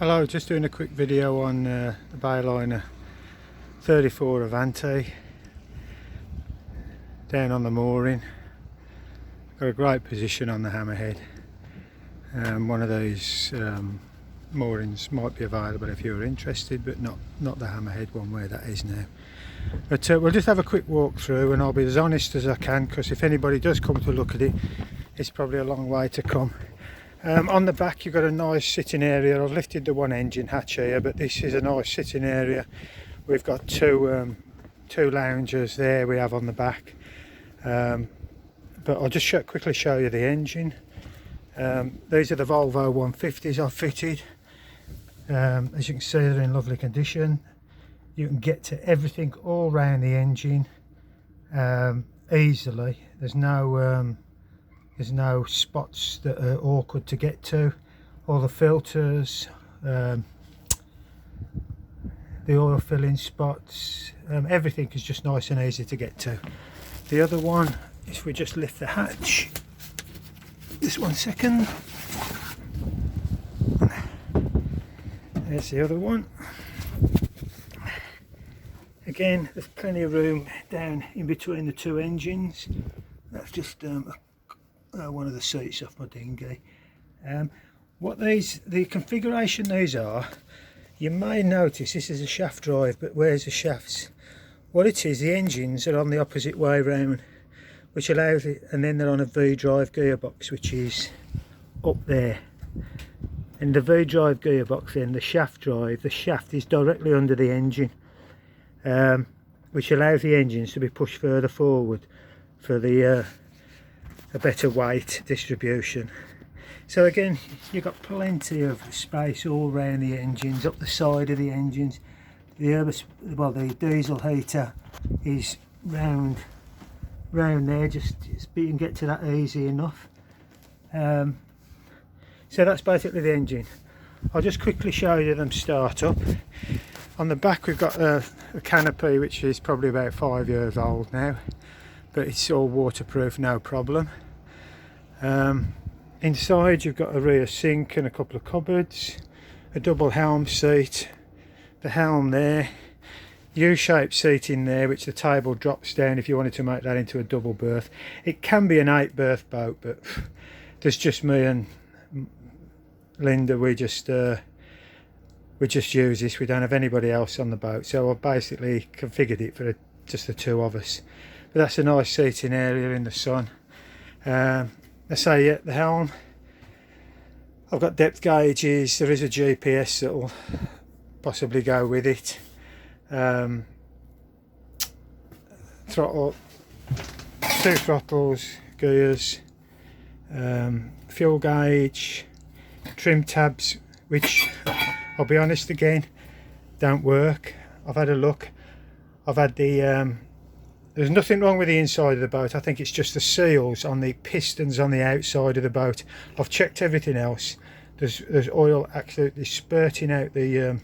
Hello, just doing a quick video on the Bayliner 34 Avanti down on the mooring. Got a great position on the hammerhead. One of these moorings might be available if you're interested, but not the hammerhead one where that is now. But we'll just have a quick walk through and I'll be as honest as I can, because if anybody does come to look at it, it's probably a long way to come. On the back you've got a nice sitting area. I've lifted the one engine hatch here, but this is a nice sitting area. We've got two loungers there we have on the back, but I'll just quickly show you the engine. These are the Volvo 150s I've fitted. As you can see, they're in lovely condition. You can get to everything all round the engine easily. There's no spots that are awkward to get to. All the filters, the oil filling spots, everything is just nice and easy to get to. The other one, if we just lift the hatch, just 1 second, there's the other one. Again, there's plenty of room down in between the two engines. That's just one of the seats off my dinghy. The configuration these are, you may notice this is a shaft drive, but where's the shafts? What it is, the engines are on the opposite way round, which allows it, and then they're on a V-drive gearbox, which is up there. And the V-drive gearbox, then the shaft is directly under the engine, which allows the engines to be pushed further forward for the a better weight distribution. So again, you've got plenty of space all around the engines, up the side of the engines. The diesel heater is round there, just you can get to that easy enough. So that's basically the engine. I'll just quickly show you them start up. On the back we've got a canopy which is probably about 5 years old now, but it's all waterproof, no problem. Inside you've got a rear sink and a couple of cupboards, a double helm seat, the helm there, U-shaped seat in there which the table drops down if you wanted to make that into a double berth. It can be an 8 berth boat, but there's just me and Linda, we just use this. We don't have anybody else on the boat, so I've basically configured it for just the two of us. But that's a nice seating area in the sun. I say, yeah, the helm, I've got depth gauges, there is a GPS that will possibly go with it. Throttle, 2 throttles, gears, fuel gauge, trim tabs, which I'll be honest again, don't work. I've had a look. I've had the there's nothing wrong with the inside of the boat. I think it's just the seals on the pistons on the outside of the boat. I've checked everything else. There's oil absolutely spurting out the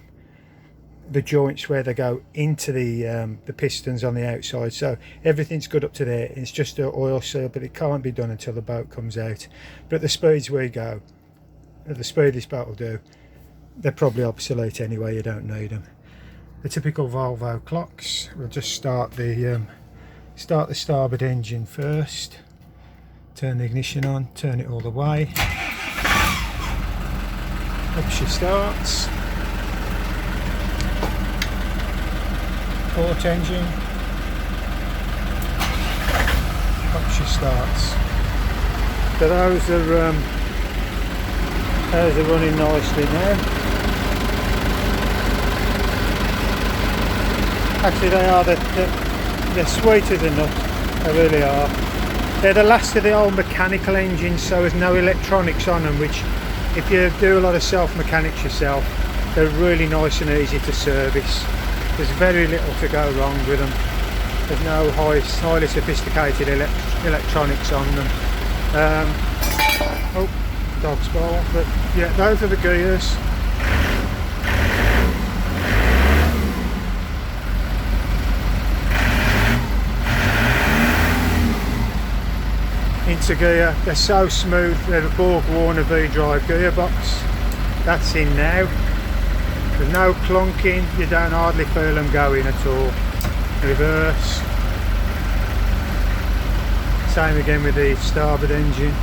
joints where they go into the pistons on the outside. So everything's good up to there. It's just an oil seal, but it can't be done until the boat comes out. But at the speeds we go, at the speed this boat will do, they're probably obsolete anyway. You don't need them. The typical Volvo clocks. We'll just start the starboard engine first, turn the ignition on, turn it all the way, up she starts. Port engine, up she starts. So those are running nicely now. Actually they're sweet as a nut, they really are. They're the last of the old mechanical engines, so there's no electronics on them, which if you do a lot of self-mechanics yourself, they're really nice and easy to service. There's very little to go wrong with them. There's no highly sophisticated electronics on them. Oh, dog's bowl, but yeah, those are the gears. Into gear, they're so smooth. They're a Borg Warner V-drive gearbox. That's in now. There's no clunking, you don't hardly feel them going at all. Reverse. Same again with the starboard engine.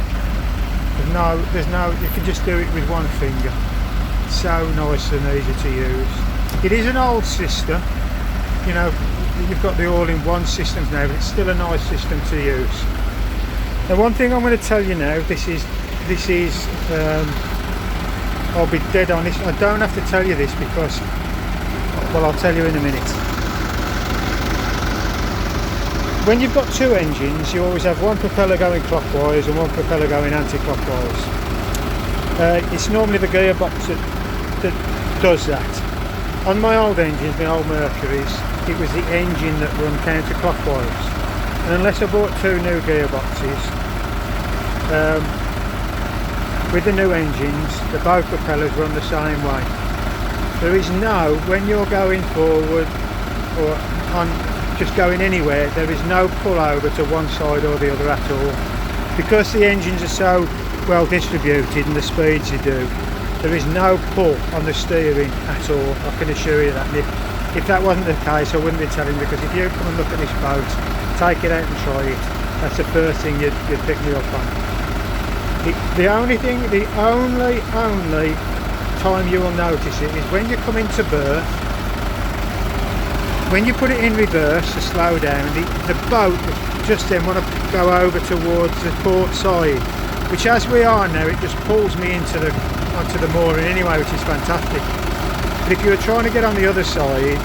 There's no, you can just do it with one finger. It's so nice and easy to use. It is an old system, you know, you've got the all-in-one systems now, but it's still a nice system to use. Now one thing I'm going to tell you now, this is I'll be dead honest, I don't have to tell you this because, well, I'll tell you in a minute. When you've got two engines, you always have one propeller going clockwise and one propeller going anti-clockwise. It's normally the gearbox that does that. On my old engines, my old Mercuries, it was the engine that run counterclockwise. And unless I bought two new gearboxes, with the new engines, the both propellers run the same way. There is no, when you're going forward or on just going anywhere, there is no pull over to one side or the other at all. Because the engines are so well distributed and the speeds you do, there is no pull on the steering at all, I can assure you that. And if that wasn't the case, I wouldn't be telling you, because if you come and look at this boat, take it out and try it, that's the first thing you'd pick me up on. The only time you will notice it is when you come into berth. When you put it in reverse to slow down, the boat just then want to go over towards the port side, which as we are now, it just pulls me onto the mooring anyway, which is fantastic. But if you're trying to get on the other side,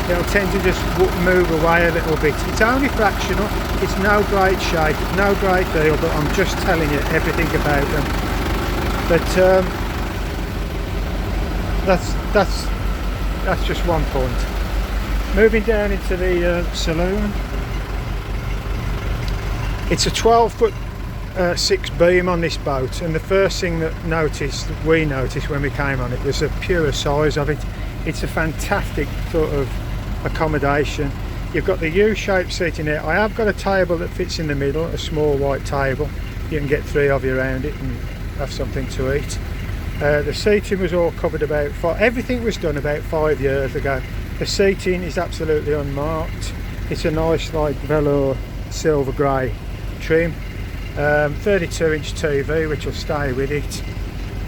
it'll tend to just move away a little bit. It's only fractional, it's no great shape, it's no great deal, but I'm just telling you everything about them. But that's just one point. Moving down into the saloon, it's a 12-foot 6 beam on this boat, and the first thing that we noticed when we came on it was the pure size of it. It's a fantastic sort of accommodation. You've got the U-shaped seating there. I have got a table that fits in the middle, a small white table. You can get 3 of you around it and have something to eat. The seating was all covered everything was done about 5 years ago. The seating is absolutely unmarked. It's a nice like velour silver grey trim. 32-inch TV, which will stay with it.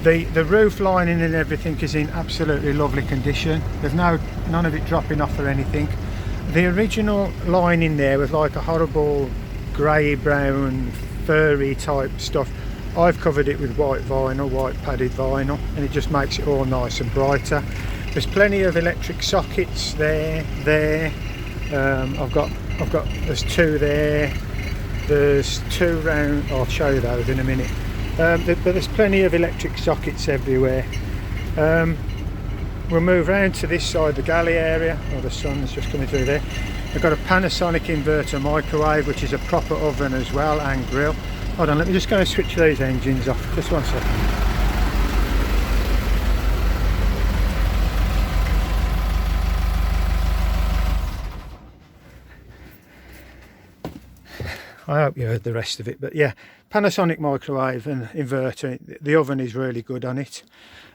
The roof lining and everything is in absolutely lovely condition. There's none of it dropping off or anything. The original lining there was like a horrible grey brown furry type stuff. I've covered it with white vinyl, white padded vinyl, and it just makes it all nice and brighter. There's plenty of electric sockets there. There's 2 there. There's 2 round. I'll show you those in a minute. But there's plenty of electric sockets everywhere. We'll move round to this side, the galley area. Oh, the sun's just coming through there. I've got a Panasonic inverter microwave, which is a proper oven as well, and grill. Hold on, let me just go and switch these engines off. Just one second. I hope you heard the rest of it, but yeah, Panasonic microwave and inverter. The oven is really good on it.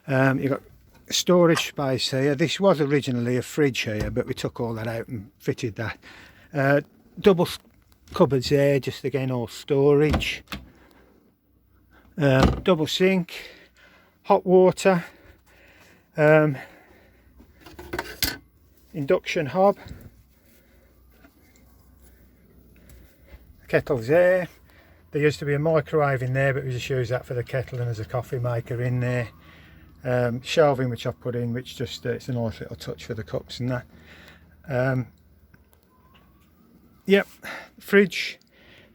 You've got storage space here. This was originally a fridge here, but we took all that out and fitted that. Double cupboards there, just again all storage. Double sink, hot water, induction hob. Kettle's there. There used to be a microwave in there, but we just use that for the kettle, and there's a coffee maker in there. Shelving which I've put in, which just it's a nice little touch for the cups and that. Yep, fridge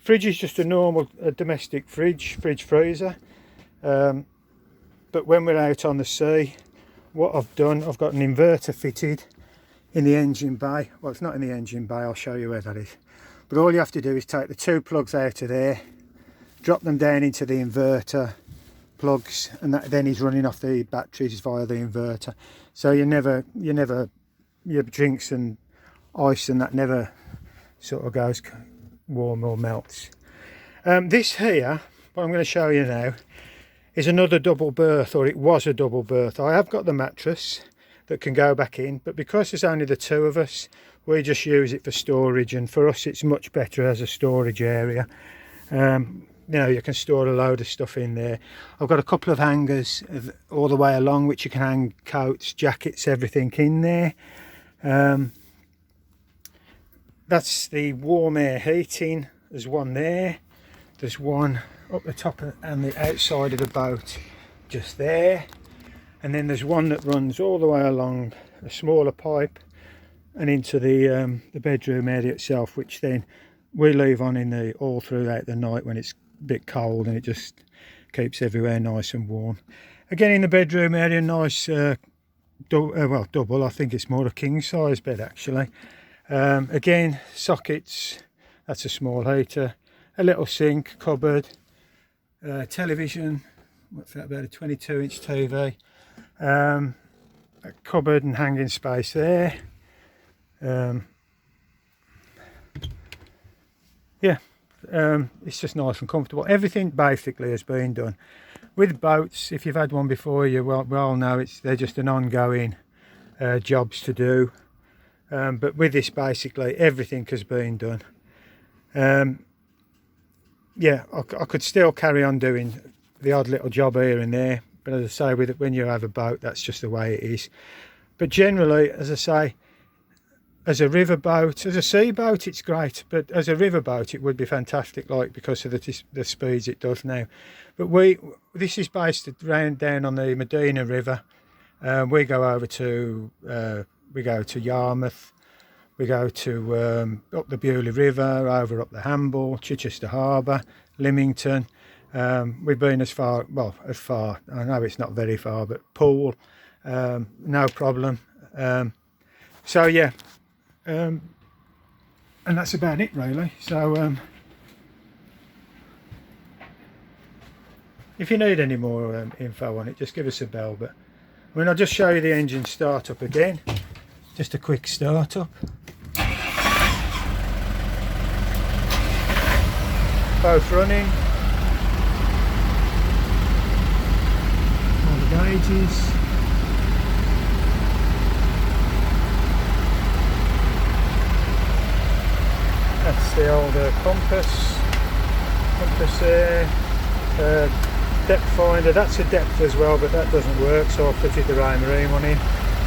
is just a normal domestic fridge freezer, but when we're out on the sea, what I've done, I've got an inverter fitted in the engine bay. Well, it's not in the engine bay, I'll show you where that is. But all you have to do is take the 2 plugs out of there, drop them down into the inverter plugs, and that then is running off the batteries via the inverter. So your drinks and ice and that never sort of goes warm or melts. This here, what I'm going to show you now, is another double berth, or it was a double berth. I have got the mattress, that can go back in, but because there's only the two of us, we just use it for storage, and for us it's much better as a storage area. You know, you can store a load of stuff in there. I've got a couple of hangers all the way along which you can hang coats, jackets, everything in there. That's the warm air heating. There's one there, there's one up the top and the outside of the boat just there, and then there's one that runs all the way along a smaller pipe and into the bedroom area itself, which then we leave on in the all throughout the night when it's a bit cold, and it just keeps everywhere nice and warm. Again, in the bedroom area, nice double, I think it's more a king size bed actually. Again, sockets, that's a small heater, a little sink, cupboard, television, what's that, about a 22-inch TV, a cupboard and hanging space there. Yeah, it's just nice and comfortable. Everything basically has been done. With boats, if you've had one before, you well know they're just an ongoing jobs to do. But with this, basically everything has been done. Yeah, I could still carry on doing the odd little job here and there, but as I say, with it, when you have a boat, that's just the way it is. But generally, as I say, as a river boat, as a sea boat, it's great, but as a river boat, it would be fantastic, like, because of the speeds it does now. But this is based down on the Medina River. We go over to Yarmouth, we go to up the Bewley River, over up the Hamble, Chichester Harbour, Lymington. We've been as far, I know it's not very far, but Poole, no problem. So yeah, and that's about it really. So if you need any more info on it, just give us a bell. But I mean, I'll just show you the engine start up again, just a quick start up. Both running, all the gauges. That's the old compass there. Depth finder, that's a depth as well, but that doesn't work, so I fitted the Raymarine one in.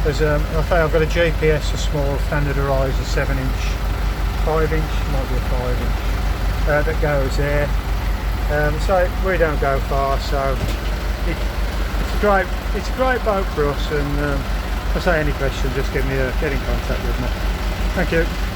There's I think I've got a GPS, a small standardised 7-inch, 5-inch, might be a 5-inch, that goes there. So we don't go far, so it's a great boat for us. And if I say any questions, just get in contact with me. Thank you.